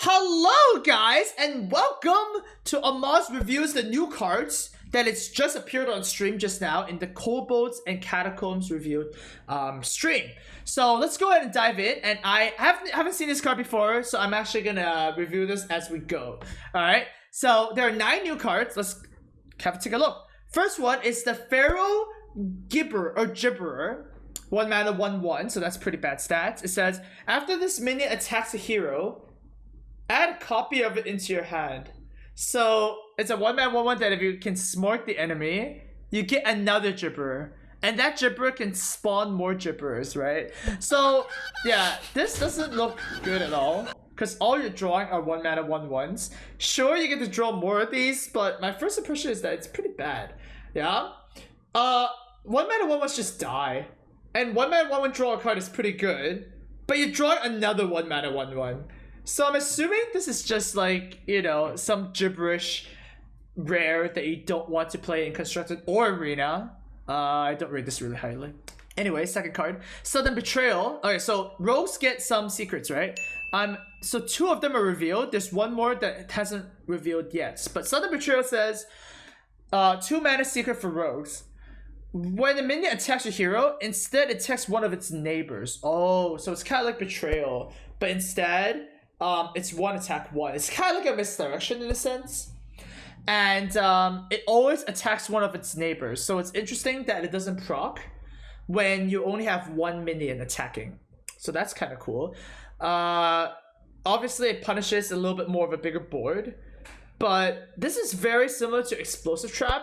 Hello guys and welcome to Amaz reviews the new cards that it's just appeared on stream just now in the Kobolds and Catacombs review stream. So let's go ahead and dive in, and I haven't seen this card before, so I'm actually gonna review this as we go. Alright, so there are 9 new cards. Let's have a take a look. First one is the Pharaoh Gibberer. 1 mana 1/1, so that's pretty bad stats. It says, after this minion attacks a hero, add a copy of it into your hand. So it's a 1 mana 1/1 that if you can smart the enemy, you get another Gibberer. And that Gibberer can spawn more Gibberers, right? So yeah, this doesn't look good at all, because all you're drawing are 1 mana 1/1s. Sure, you get to draw more of these, but my first impression is that it's pretty bad. Yeah? 1 mana 1/1s just die. And 1 mana 1/1 draw a card is pretty good, but you draw another 1 mana 1/1. So I'm assuming this is just like, you know, some gibberish rare that you don't want to play in Constructed or Arena. I don't rate this really highly. Anyway, second card, Sudden Betrayal. Okay, so rogues get some secrets, right? So 2 of them are revealed. There's 1 more that hasn't revealed yet. But Sudden Betrayal says, 2 mana secret for rogues. When a minion attacks a hero, instead it attacks one of its neighbors. Oh, so it's kind of like Betrayal, but instead, it's 1 attack 1. It's kind of like a misdirection in a sense. And it always attacks one of its neighbors. So it's interesting that it doesn't proc when you only have 1 minion attacking. So that's kind of cool. Obviously, it punishes a little bit more of a bigger board. But this is very similar to Explosive Trap,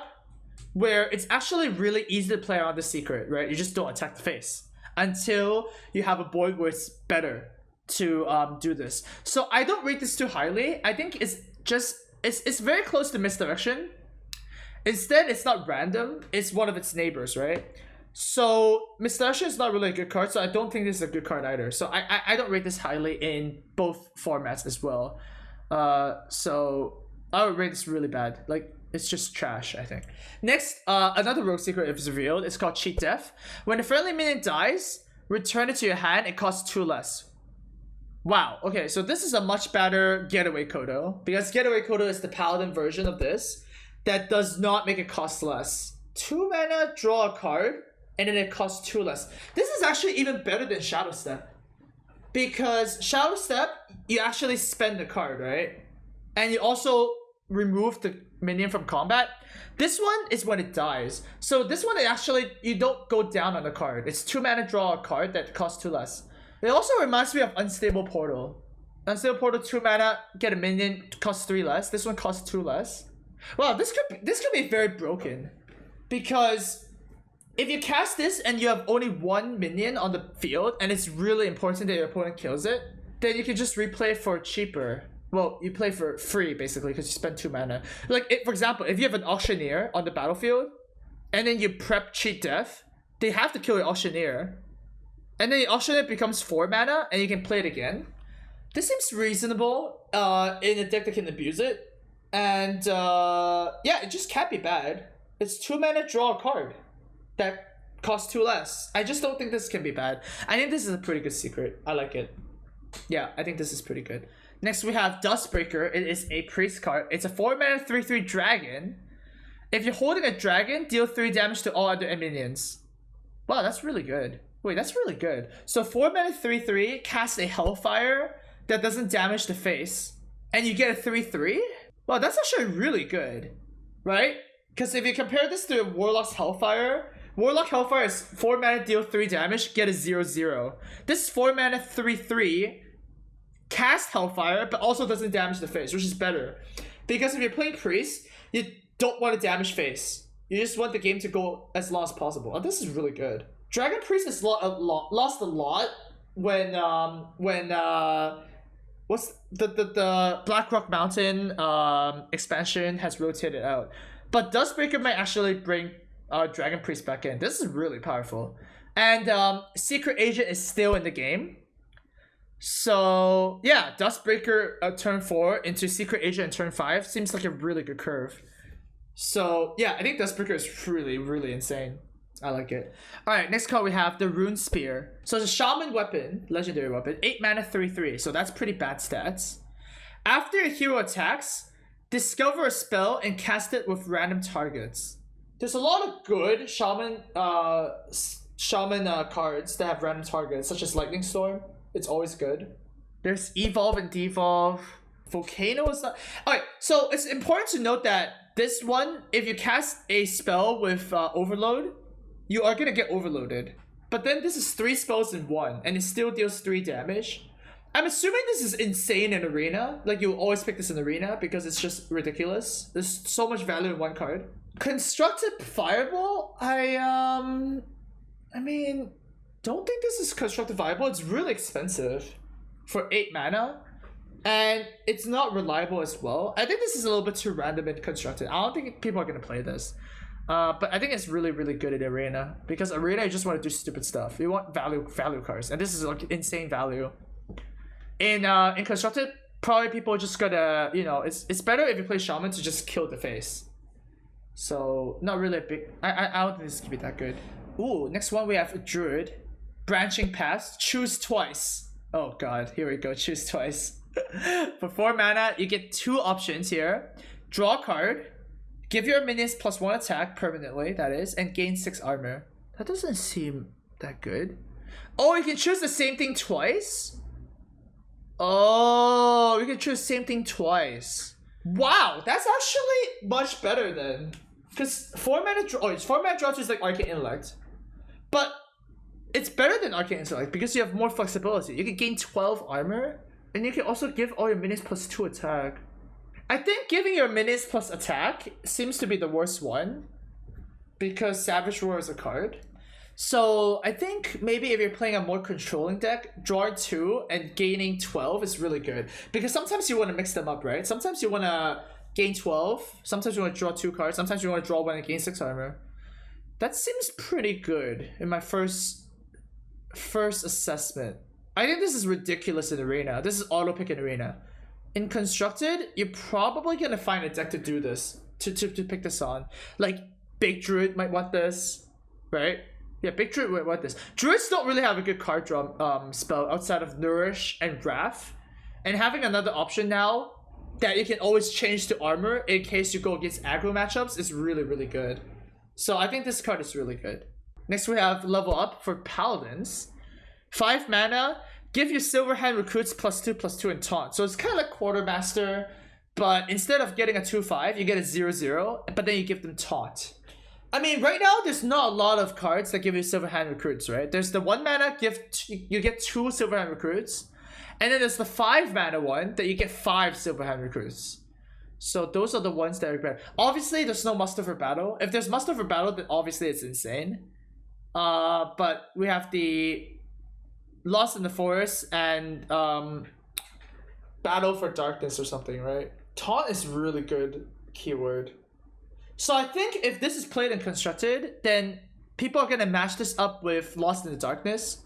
where it's actually really easy to play around the secret, right? You just don't attack the face until you have a board where it's better to do this. So I don't rate this too highly. I think it's very close to Misdirection. Instead, it's not random. It's one of its neighbors, right? So Misdirection is not really a good card, so I don't think this is a good card either. So I don't rate this highly in both formats as well. So I would rate this really bad. Like, it's just trash, I think. Next, another rogue secret is revealed. It's called Cheat Death. When a friendly minion dies, return it to your hand. It costs 2 less. Wow, okay, so this is a much better Getaway Kodo, because Getaway Kodo is the paladin version of this that does not make it cost less. 2 mana, draw a card, and then it costs 2 less. This is actually even better than Shadow Step, because Shadow Step, you actually spend the card, right? And you also remove the minion from combat. This one is when it dies. So this one, you don't go down on the card. It's 2 mana, draw a card that costs 2 less. It also reminds me of Unstable Portal. Unstable Portal, 2 mana, get a minion, costs 3 less. This one costs 2 less. Wow, this could be very broken, because if you cast this and you have only 1 minion on the field and it's really important that your opponent kills it, then you can just replay for cheaper. Well, you play for free basically because you spend 2 mana. Like, for example, if you have an Auctioneer on the battlefield and then you prep Cheat Death, they have to kill your Auctioneer. And then the Auctioneer becomes 4 mana and you can play it again. This seems reasonable in a deck that can abuse it. And yeah, it just can't be bad. It's 2 mana, draw a card that costs 2 less. I just don't think this can be bad. I think this is a pretty good secret. I like it. Yeah, I think this is pretty good. Next we have Dustbreaker. It is a priest card. It's a 4 mana 3/3 dragon. If you're holding a dragon, deal 3 damage to all other minions. Wow, that's really good. Wait, that's really good. So 4 mana 3/3, cast a Hellfire that doesn't damage the face, and you get a 3/3? Wow, that's actually really good, right? Because if you compare this to Warlock's Hellfire, Warlock Hellfire is 4 mana, deal 3 damage, get a 0/0. This is 4 mana 3/3, cast Hellfire, but also doesn't damage the face, which is better. Because if you're playing Priest, you don't want to damage face. You just want the game to go as long as possible. And this is really good. Dragon Priest has lost a lot when what's the Blackrock Mountain expansion has rotated out. But Dustbreaker might actually bring Dragon Priest back in. This is really powerful. And Secret Agent is still in the game. So yeah, Dustbreaker turn 4 into Secret Agent in turn 5 seems like a really good curve. So yeah, I think Dustbreaker is really, really insane. I like it. Alright, next card we have the Rune Spear. So it's a shaman weapon, legendary weapon, 8 mana 3/3. So that's pretty bad stats. After a hero attacks, discover a spell and cast it with random targets. There's a lot of good shaman cards that have random targets, such as Lightning Storm. It's always good. There's Evolve and Devolve. Volcano is not... Alright, so it's important to note that this one, if you cast a spell with Overload, you are gonna get overloaded. But then this is 3 spells in 1, and it still deals 3 damage. I'm assuming this is insane in Arena. Like, you'll always pick this in Arena because it's just ridiculous. There's so much value in 1 card. Constructed Fireball? I mean, don't think this is constructed viable. It's really expensive for 8 mana. And it's not reliable as well. I think this is a little bit too random and constructed. I don't think people are going to play this. But I think it's really, really good in Arena. Because Arena, you just want to do stupid stuff. You want value cards. And this is like insane value. In constructed, probably people are just gonna, you know, it's better if you play Shaman to just kill the face. So, not really a big... I don't think this could be that good. Ooh, next one we have Druid. Branching Path. Choose twice. Oh god, here we go. Choose twice. For 4 mana, you get 2 options here. Draw a card. Give your minions +1 attack permanently, that is, and gain 6 armor. That doesn't seem that good. Oh, you can choose the same thing twice? Oh, you can choose the same thing twice. Wow, that's actually much better then. Because 4 mana draw, oh, 4 mana draw is like Arcane Intellect. But it's better than Arcane Intellect because you have more flexibility. You can gain 12 armor, and you can also give all your minions +2 attack. I think giving your minions plus attack seems to be the worst one because Savage Roar is a card. So I think maybe if you're playing a more controlling deck, drawing 2 and gaining 12 is really good. Because sometimes you want to mix them up, right? Sometimes you want to gain 12, sometimes you want to draw 2 cards, sometimes you want to draw 1 and gain 6 armor. That seems pretty good in my first assessment. I think this is ridiculous in Arena. This is auto pick in Arena. In Constructed, you're probably gonna find a deck to do this, to pick this on. Like, Big Druid might want this, right? Yeah, Big Druid might want this. Druids don't really have a good card draw spell outside of Nourish and Wrath. And having another option now that you can always change to armor in case you go against aggro matchups is really, really good. So I think this card is really good. Next we have Level Up for Paladins. 5 mana. Give your Silverhand recruits +2/+2 and taunt. So it's kind of like Quartermaster, but instead of getting a 2/5, you get a 0/0, but then you give them taunt. I mean, right now there's not a lot of cards that give you Silverhand recruits, right? There's the 1 mana you get 2 Silverhand recruits, and then there's the 5 mana one that you get 5 Silverhand recruits. So those are the ones that are better. Obviously, there's no Muster for Battle. If there's Muster for Battle, then obviously it's insane. But we have the Lost in the Forest and Battle for Darkness or something, right? Taunt is really good keyword. So I think if this is played and constructed, then people are gonna match this up with Lost in the Darkness,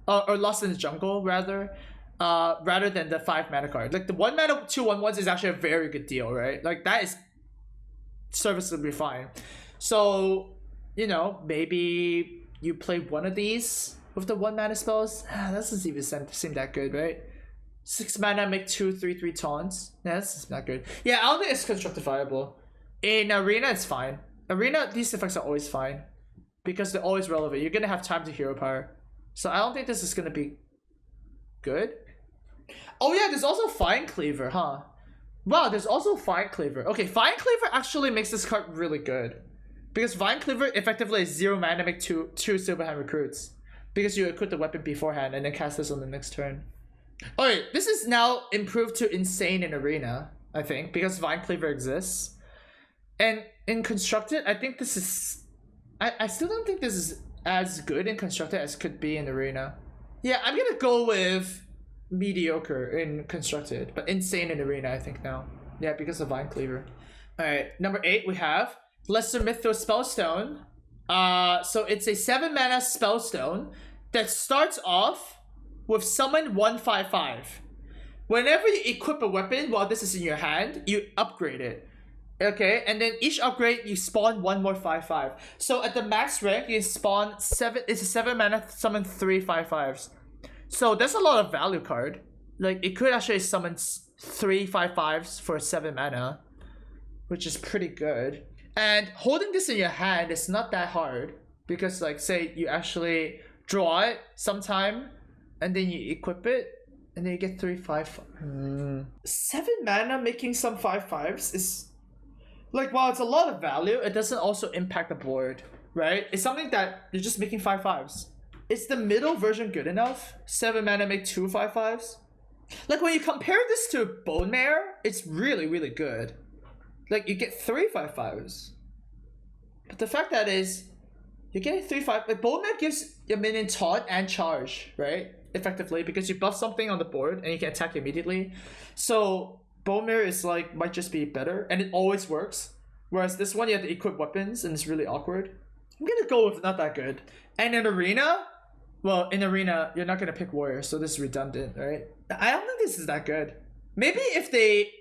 or Lost in the Jungle rather than the 5 mana card. Like the 1 mana 2/1/1s is actually a very good deal, right? Like that is serviceably fine. So you know, maybe you play one of these with the 1 mana spells. That doesn't even seem that good, right? 6 mana, make 2 3/3 taunts. Yeah, that's not good. Yeah, I don't think it's constructed viable. In Arena, it's fine. Arena, these effects are always fine because they're always relevant. You're gonna have time to hero power. So I don't think this is gonna be good. Oh yeah, there's also Fine Cleaver, huh? Wow, there's also Fine Cleaver. Okay, Fine Cleaver actually makes this card really good. Because Vine Cleaver effectively is 0 mana, make 2 Silverhand recruits. Because you equip the weapon beforehand and then cast this on the next turn. Alright, this is now improved to insane in Arena, I think, because Vine Cleaver exists. And in Constructed, I think this is... I still don't think this is as good in Constructed as could be in Arena. Yeah, I'm gonna go with mediocre in Constructed, but insane in Arena, I think now. Yeah, because of Vine Cleaver. Alright, number 8 we have Lesser Mythos Spellstone. So it's a 7 mana spellstone that starts off with Summon 1/5/5. Whenever you equip a weapon while this is in your hand, you upgrade it. Okay, and then each upgrade you spawn 1 more 5/5. So at the max rank, you spawn 7. It's a 7 mana summon 3 5/5s. So that's a lot of value card. Like it could actually summon 3 5/5s for 7 mana, which is pretty good. And holding this in your hand is not that hard because, like, say you actually draw it sometime and then you equip it and then you get 3 5. 7 mana making some 5/5s is like, while it's a lot of value, it doesn't also impact the board, right? It's something that you're just making 5/5s. Is the middle version good enough? 7 mana make 2 5/5s? Like, when you compare this to Bone Mare, it's really, really good. Like, you get 3 5/5s. But the fact that is, you're getting 3 5. Like, Bone Mare gives your minion taunt and charge, right? Effectively, because you buff something on the board and you can attack immediately. So Bone Mare is like, might just be better, and it always works. Whereas this one, you have to equip weapons and it's really awkward. I'm gonna go with not that good. And in Arena, well, in Arena, you're not gonna pick Warrior, so this is redundant, right? I don't think this is that good. Maybe if they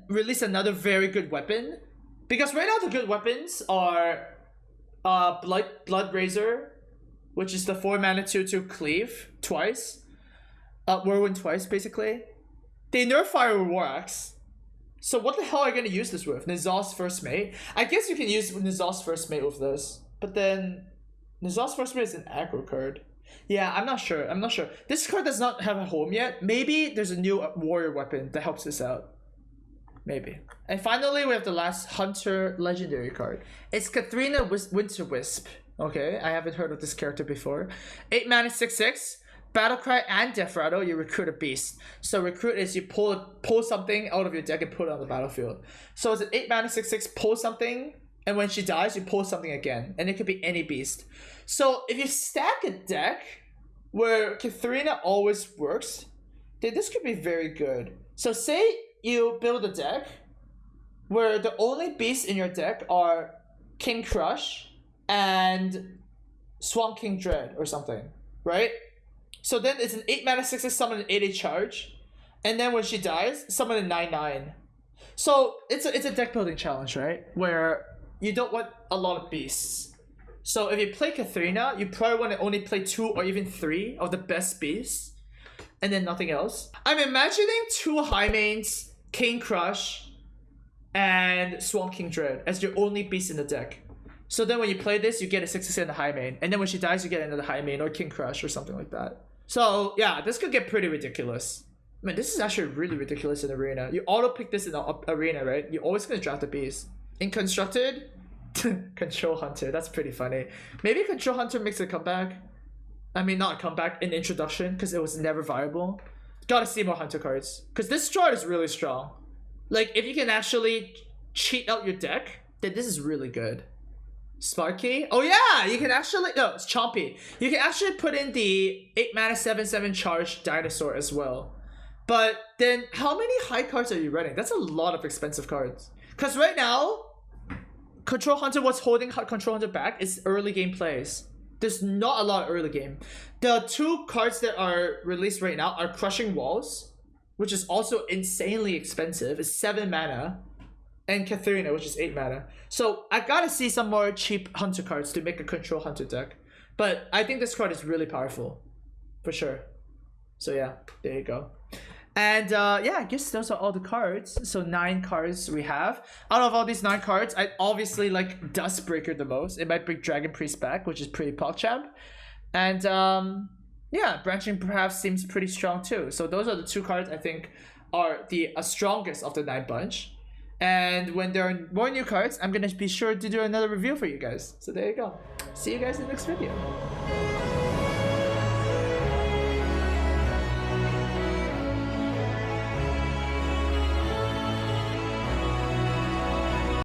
release another very good weapon, because right now the good weapons are Blood Razor, which is the 4 mana 2/2 cleave twice, whirlwind twice basically. They nerf Fire War Axe. So what the hell are you gonna use this with? Nizal's First Mate? I guess you can use Nizal's First Mate with this, but then Nizal's First Mate is an aggro card. Yeah, I'm not sure. This card does not have a home yet. Maybe there's a new warrior weapon that helps this out. Maybe. And finally, we have the last Hunter legendary card. It's Katharina Winter Wisp. Okay, I haven't heard of this character before. 8 mana 6/6. Battlecry and Death Rattle, you recruit a beast. So recruit is you pull something out of your deck and put it on the battlefield. So it's an 8 mana 6/6, pull something, and when she dies, you pull something again. And it could be any beast. So if you stack a deck where Katharina always works, then this could be very good. So say you build a deck where the only beasts in your deck are King Crush and Swamp King Dread or something, right? So then it's an 8 mana 6/6, summon an 8/8 charge, and then when she dies, summon a 9/9. So it's a deck building challenge, right? Where you don't want a lot of beasts. So if you play Katharina, you probably want to only play 2 or even 3 of the best beasts, and then nothing else. I'm imagining 2 high mains, King Crush, and Swamp King Dread as your only beast in the deck. So then when you play this, you get a 6/6 in the high main, and then when she dies, you get another high main or King Crush or something like that. So yeah, this could get pretty ridiculous. I mean, this is actually really ridiculous in Arena. You auto pick this in the Arena, right? You're always gonna draft a beast. In Constructed, Control Hunter. That's pretty funny. Maybe Control Hunter makes a comeback. I mean, not a comeback, an introduction, because it was never viable. Gotta see more Hunter cards, because this strat is really strong. Like, if you can actually cheat out your deck, then this is really good. Sparky? Oh yeah, you can actually, no, it's Chompy. You can actually put in the 8 mana 7/7 charge dinosaur as well. But then how many high cards are you running? That's a lot of expensive cards. Because right now, Control Hunter, what's holding Control Hunter back is early game plays. There's not a lot of early game. The 2 cards that are released right now are Crushing Walls, which is also insanely expensive. It's 7 mana. And Katharina, which is 8 mana. So I gotta see some more cheap Hunter cards to make a Control Hunter deck. But I think this card is really powerful. For sure. So yeah, there you go. And yeah, I guess those are all the cards. So 9 cards we have. Out of all these 9 cards, I obviously like Dustbreaker the most. It might bring Dragon Priest back, which is pretty PogChamp. And yeah, Branching perhaps seems pretty strong too. So those are the 2 cards I think are the strongest of the 9 bunch. And when there are more new cards, I'm gonna be sure to do another review for you guys. So there you go. See you guys in the next video.